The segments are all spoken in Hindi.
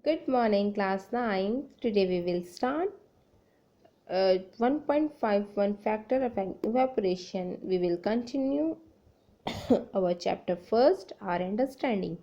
Good morning, class 9. Today we will start 1.51 factor of evaporation. We will continue our chapter first, our understanding.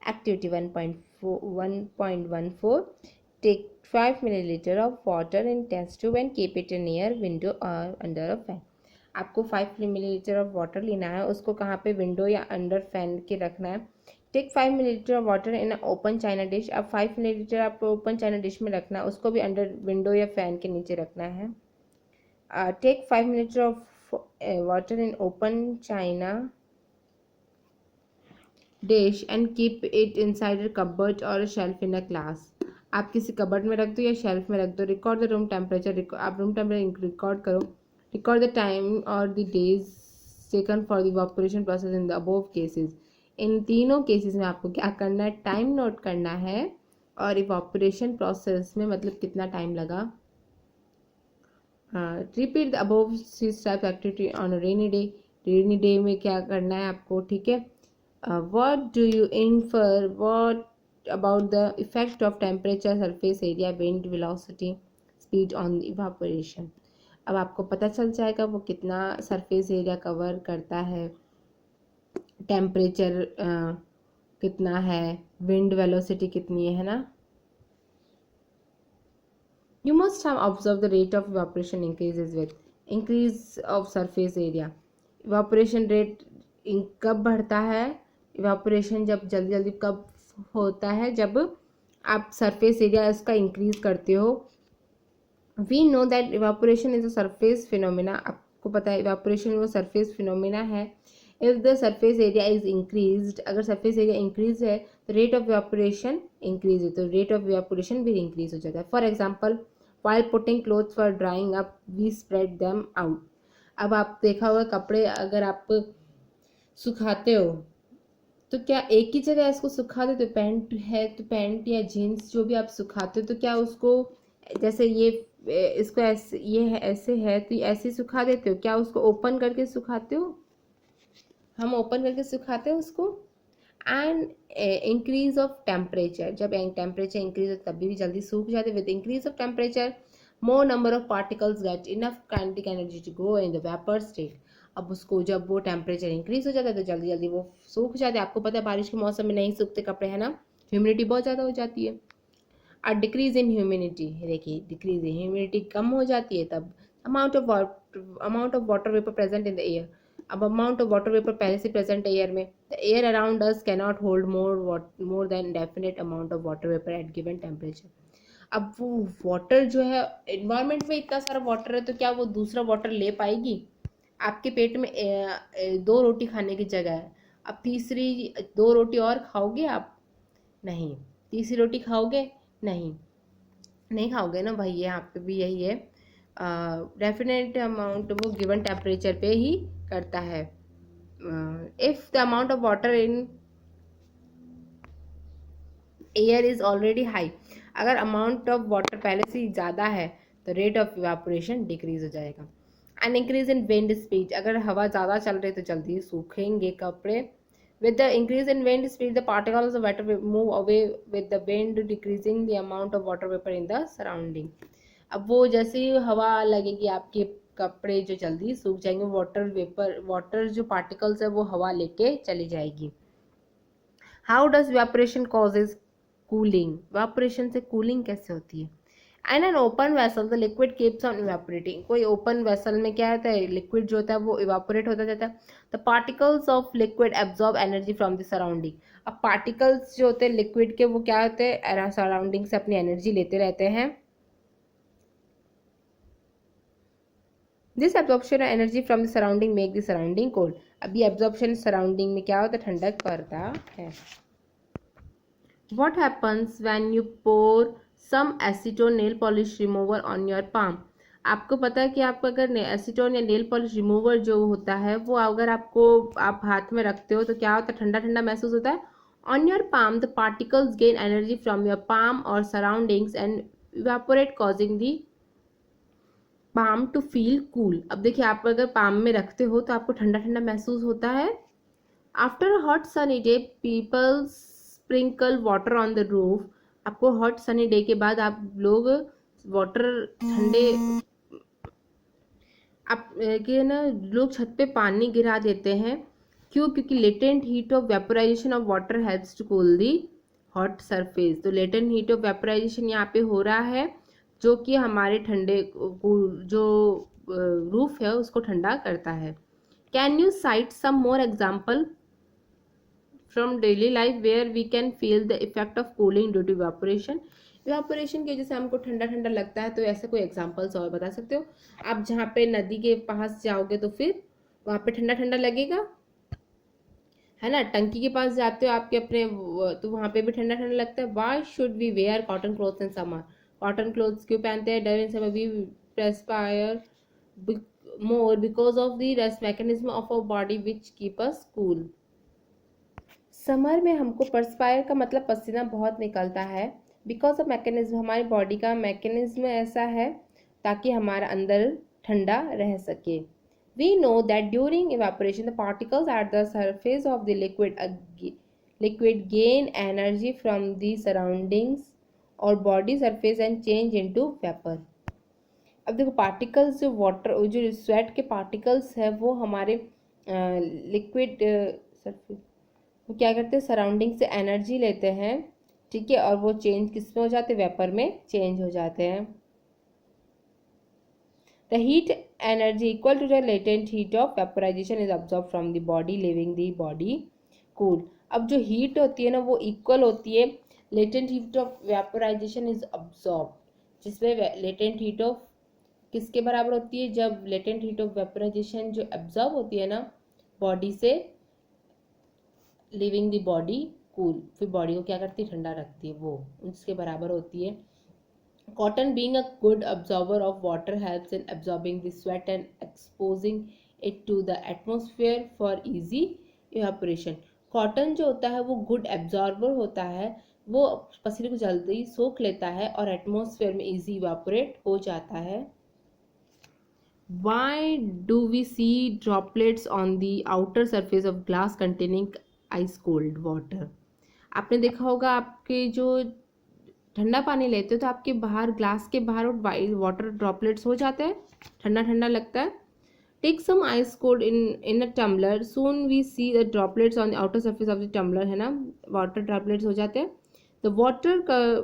Activity 1.14. Take 5 milliliter of water in test tube and keep it near window or under a fan. आपको 5 milliliter of water लेना है, उसको कहाँ पे विंडो या अंडर फैन के रखना है. Take 5 milliliter of water in open china dish. अब 5 milliliter आपको ओपन चाइना डिश में रखना है, उसको भी अंडर विंडो या फैन के नीचे रखना है. Take 5 milliliter of water in open china dish and keep it inside a cupboard or a shelf in a class. आप किसी कबर्ड में रख दो या शेल्फ में रख दो. Record the room temperature. आप रूम टेम्परेचर रिकॉर्ड करो. रिकॉर्ड द टाइम और the days taken for the evaporation process in the above cases. इन तीनों केसेस में आपको क्या करना है, टाइम नोट करना है और इवापोरेशन प्रोसेस में मतलब कितना टाइम लगा. Repeat the above type activity on rainy day. Rainy day में क्या करना है आपको, ठीक है. What do you infer what about the effect of temperature, surface area, wind velocity, speed on evaporation. अब आपको पता चल जाएगा वो कितना सरफेस एरिया कवर करता है, टेम्परेचर कितना है, विंड वेलोसिटी कितनी है ना. You must have observed the rate of evaporation increases with increase of surface area. Evaporation rate कब बढ़ता है, evaporation जब जल्दी जल्दी कब होता है, जब आप surface area इसका increase करते हो. We know that evaporation is a surface phenomena. आपको पता है evaporation वो surface phenomena है. If the surface area is increased, अगर surface area increase है तो rate of evaporation increase है, तो rate of evaporation भी increase हो जाता है. For example, while putting clothes for drying up, we spread them out. अब आप देखा होगा कपड़े अगर आप सुखाते हो तो क्या एक ही जगह इसको सुखा देते हो. पैंट है तो पैंट या जीन्स जो भी आप सुखाते हो तो क्या उसको जैसे ये इसको ऐसे ये है ऐसे है तो ऐसे सुखा देते हो, क्या उसको ओपन करके सुखाते हो. हम ओपन करके सुखाते हैं उसको. एंड इंक्रीज ऑफ टेम्परेचर, जब टेम्परेचर इंक्रीज हो तभी भी जल्दी सूख जाते. With increase of temperature more number of particles get enough kinetic energy to go in the vapour state. अब उसको जब वो टेम्परेचर इंक्रीज हो जाता है तो जल्दी जल्दी वो सूख जाते हैं. आपको पता है बारिश के मौसम में नहीं सूखते कपड़े, है ना, ह्यूमिडिटी बहुत ज़्यादा हो जाती है. और डिक्रीज इन ह्यूमिडिटी, देखिए डिक्रीज इन ह्यूमिडिटी कम हो जाती है तब. Amount of water vapour present in the air. अब अमाउंट ऑफ वाटर वेपर पहले से प्रेजेंट है एयर में. The air around us can not hold more than definite amount of water vapour eight given temperature. अब वो वाटर जो है एनवायरनमेंट में इतना सारा वाटर है तो क्या वो दूसरा वाटर ले पाएगी. आपके पेट में 2 रोटी खाने की जगह है, अब तीसरी 2 रोटी और खाओगे आप, नहीं. तीसरी रोटी खाओगे, नहीं खाओगे ना भाई. यहाँ पे भी यही है, डेफिनेट अमाउंट वो गिवन टेम्परेचर पे ही करता है. If the amount of water in air is already high, अगर अमाउंट ऑफ वाटर पहले से ही ज़्यादा है तो रेट ऑफ इवापोरेशन डिक्रीज हो जाएगा. And increase in wind speed, अगर हवा ज़्यादा चल रही तो जल्दी सूखेंगे कपड़े. With the increase in wind speed, the particles of water move away with the wind, decreasing the amount of water vapor in the surrounding. अब वो जैसे ही हवा लगेगी आपके कपड़े जो जल्दी सूख जाएंगे. वाटर जो पार्टिकल्स है वो हवा लेके चली जाएगी. How does evaporation causes cooling, evaporation से कूलिंग कैसे होती है. And an open vessel the liquid keeps on evaporating. कोई ओपन वेसल में क्या होता है, लिक्विड जो होता है वो इवेपोरेट होता जाता है. The particles of liquid absorb energy from the surrounding. अब पार्टिकल्स जो होते हैं लिक्विड के वो क्या होते हैं, सराउंडिंग से अपनी एनर्जी लेते रहते हैं. This absorption energy from the surrounding make the surrounding cold. अभी एब्जॉर्प्शन सराउंडिंग में क्या होता है, ठंडक करता है. What happens when you pour some acetone nail polish remover on your palm. आपको पता है कि आपको अगर एसीटोन या नेल पॉलिश रिमूवर जो होता है वो अगर आप हाथ में रखते हो तो क्या होता है, ठंडा ठंडा महसूस होता है. On your palm the particles gain energy from your palm और surroundings and evaporate causing the palm to feel cool. अब देखिए आप अगर पाम में रखते हो तो आपको ठंडा ठंडा महसूस होता है. After a hot sunny day people sprinkle water on the roof आपको हॉट सनी डे के बाद आप लोग वाटर ठंडे आप के ना लोग छत पे पानी गिरा देते हैं। क्यों? क्योंकि latent heat of vaporisation of water helps to cool the hot surface. तो लेटेंट हीट ऑफ वेपोराइजेशन यहाँ पे हो रहा है जो कि हमारे ठंडे जो रूफ है उसको ठंडा करता है। Can you cite some more example from daily life where we can feel the effect of cooling due to evaporation? Evaporation की जैसे हमको ठंडा ठंडा लगता है, तो ऐसे कोई एग्जांपल्स और बता सकते हो? आप जहाँ पे नदी के पास जाओगे तो फिर वहाँ पे ठंडा ठंडा लगेगा, है ना। टंकी के पास जाते हो आपके अपने तो वहाँ पे भी ठंडा ठंडा लगता है। Why should we wear cotton clothes in summer? Cotton clothes क्यों पहनते हैं? During summer we perspire more because of the rest mechanism of our body which keep us cool. Summer में हमको परस्पायर का मतलब पसीना बहुत निकलता है। बिकॉज ऑफ मैकेनिज्म, हमारी बॉडी का मैकेनिज्म ऐसा है ताकि हमारा अंदर ठंडा रह सके। We know that during evaporation the particles at the surface of the liquid gain energy from the surroundings और body surface and change into vapour. अब देखो पार्टिकल्स जो वाटर जो स्वेट के पार्टिकल्स है वो हमारे लिक्विड सरफेस वो क्या करते हैं, सराउंडिंग से एनर्जी लेते हैं, ठीक है, और वो चेंज किस में हो जाते हैं? वेपर में चेंज हो जाते हैं। The heat energy equal to the latent heat of vaporisation is absorb from the body leaving the body cool. अब जो हीट होती है ना वो इक्वल होती है latent heat of vaporisation is absorb, जिसमें लेटेंट हीट ऑफ किसके बराबर होती है? जब लेटेंट हीट ऑफ वेपोराइजेशन जो एब्जॉर्ब होती है ना बॉडी से, लिविंग द बॉडी कूल, फिर बॉडी को क्या करती है? ठंडा रखती है, वो उसके बराबर होती है। Cotton being a good absorber of water helps in absorbing the sweat and exposing it to the atmosphere for easy evaporation. Cotton जो होता है वो गुड एब्जॉर्बर होता है, वो पसीने को जल्दी सोख लेता है और एटमॉस्फेयर में इजी इवेपोरेट हो जाता है। Why do we see droplets on the outer surface of glass containing ice cold water? आपने देखा होगा आपके जो ठंडा पानी लेते हो तो आपके बाहर ग्लास के बाहर वाटर ड्रॉपलेट्स हो जाते हैं, ठंडा ठंडा लगता है। Take some ice cold in a tumbler, soon we see the droplets on the outer surface of the tumbler, है ना, वाटर ड्रॉपलेट्स हो जाते हैं। The water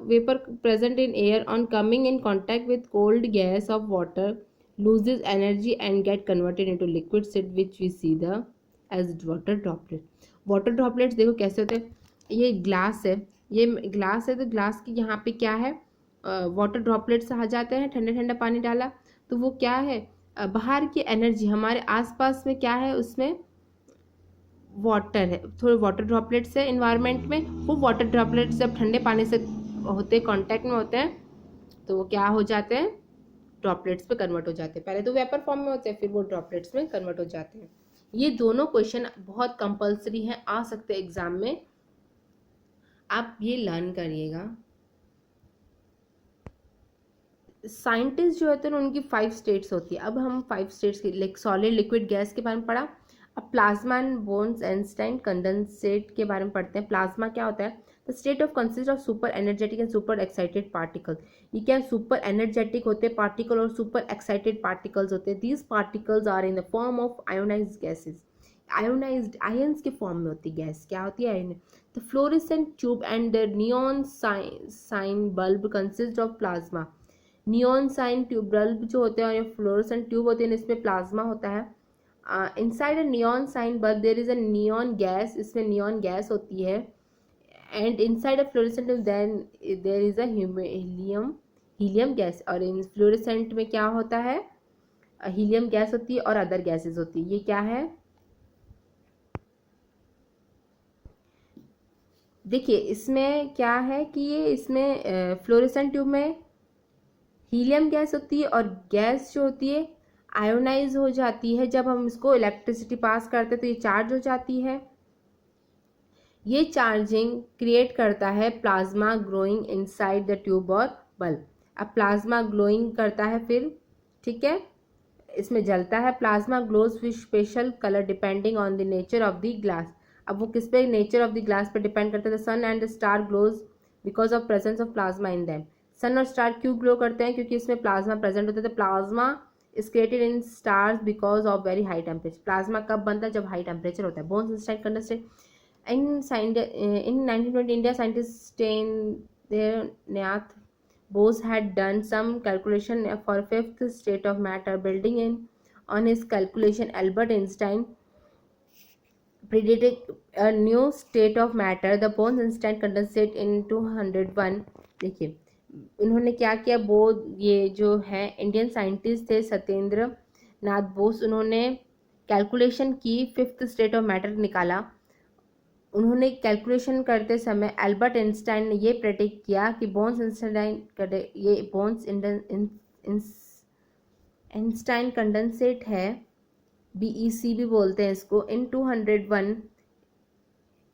vapour present in air on coming in contact with cold gas of water loses energy and get converted into liquid sid which we see the as water droplet। water droplets देखो कैसे होते हैं, ये ग्लास है, ये ग्लास है तो ग्लास की यहाँ पे क्या है, वाटर ड्रॉपलेट्स आ जाते हैं, ठंडा ठंडा पानी डाला तो वो क्या है, बाहर की एनर्जी हमारे आसपास में क्या है, उसमें वाटर है, थोड़े वाटर ड्रॉपलेट्स है इन्वायरमेंट में, वो वाटर ड्रॉपलेट्स जब ठंडे पानी से होते कांटेक्ट में होते हैं तो वो क्या हो जाते हैं, ड्रॉपलेट्स पे कन्वर्ट हो जाते हैं। पहले तो वेपर फॉर्म में होते हैं फिर वो ड्रॉपलेट्स में कन्वर्ट हो जाते हैं। ये दोनों क्वेश्चन बहुत कंपलसरी हैं, आ सकते हैं एग्जाम में, आप ये लर्न करिएगा। साइंटिस्ट जो होते हैं उनकी 5 स्टेट्स होती है। अब हम 5 स्टेट्स की लाइक सॉलिड लिक्विड गैस के बारे में पढ़ा। अब plasma and bones Einstein condensate के बारे में पढ़ते हैं। प्लाज्मा क्या होता है? The state of consist of super energetic and super excited particle. ये क्या सुपर एनर्जेटिक होते हैं पार्टिकल और सुपर एक्साइटेड पार्टिकल्स होते हैं। These particles are in the form of ionised gases. Ionised ions के फॉर्म में होती गैस, क्या होती है? The fluorescent tube and the neon sign bulb consist of plasma. Neon sign tube bulb जो होते हैं और फ्लोरेसेंट ट्यूब होते हैं, इसमें प्लाज्मा होता है। Inside a neon sign bulb there is a neon gas, इसमें नियॉन गैस होती है। And inside a fluorescent tube then there is a helium gas, और इन फ्लोरेसेंट में क्या होता है? हीलियम गैस होती है और अदर गैसेस होती है। ये क्या है? देखिए इसमें क्या है कि ये इसमें फ्लोरेसेंट ट्यूब में हीलियम गैस होती है और गैस जो होती है आयोनाइज हो जाती है। जब हम इसको इलेक्ट्रिसिटी पास करते हैं तो ये चार्ज हो जाती है। ये चार्जिंग क्रिएट करता है plasma glowing inside the tube और बल्ब। अब प्लाज्मा ग्लोइंग करता है फिर, ठीक है, इसमें जलता है। Plasma glows with special colour depending on the nature of the glass. अब वो किस पे नेचर ऑफ द ग्लास पे डिपेंड करता है। The sun and the star glows because of presence of plasma in them. Sun और स्टार क्यों ग्लो करते हैं? क्योंकि इसमें प्लाज्मा प्रेजेंट होता है। तो plasma is created in stars because of very high temperature. Plasma कब बनता है? जब हाई टेम्परेचर होता है। Bones instant condensate in 1920 India scientists Nath Bose had done some calculation for fifth state of matter. Building in on his calculation, Albert Einstein predicted a new state of matter. The Bose instant condensate in 201। देखिए उन्होंने क्या किया, वो ये जो है इंडियन साइंटिस्ट थे सत्येंद्र नाथ बोस, उन्होंने कैलकुलेशन की, फिफ्थ स्टेट ऑफ मैटर निकाला। उन्होंने कैलकुलेशन करते समय एल्बर्ट आइंस्टाइन ने ये प्रेडिक्ट किया कि बोन्स आइंस्टाइन कंडेंसेट है, बीईसी भी बोलते हैं इसको। In 201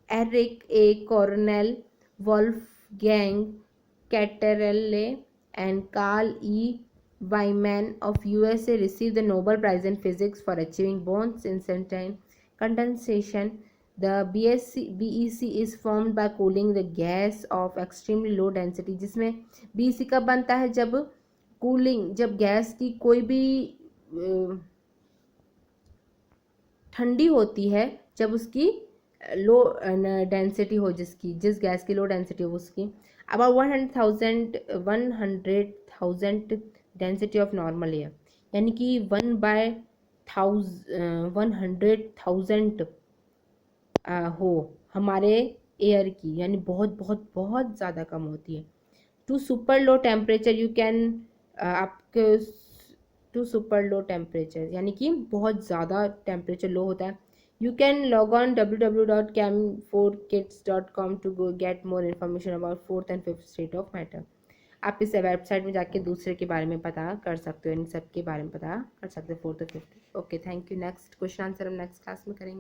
Eric A Cornell, Wolfgang Ketterle and Carl E Wieman of USA receive the Nobel prize in physics for achieving Bose Einstein condensation. The BEC is formed by cooling the gas of extremely low density, जिसमें BEC कब बनता है? जब कूलिंग, जब गैस की कोई भी ठंडी होती है, जब उसकी लो डेंसिटी हो, जिस गैस की लो डेंसिटी हो उसकी about 100,000 density of normal air, यानी कि 100,000 हो हमारे एयर की, यानी बहुत बहुत बहुत ज़्यादा कम होती है। To super low temperature you can आपके टू सुपर लो टेम्परेचर यानी कि बहुत ज़्यादा टेम्परेचर लो होता है। You can log on www.chem4kits.com to go get more information about fourth and fifth state of matter. आप इस वेबसाइट में जाके दूसरे के बारे में पता कर सकते हो, इन सब के बारे में पता कर सकते हो, फोर्थ और fifth. Okay, thank you. Next question answer हम नेक्स्ट क्लास में करेंगे।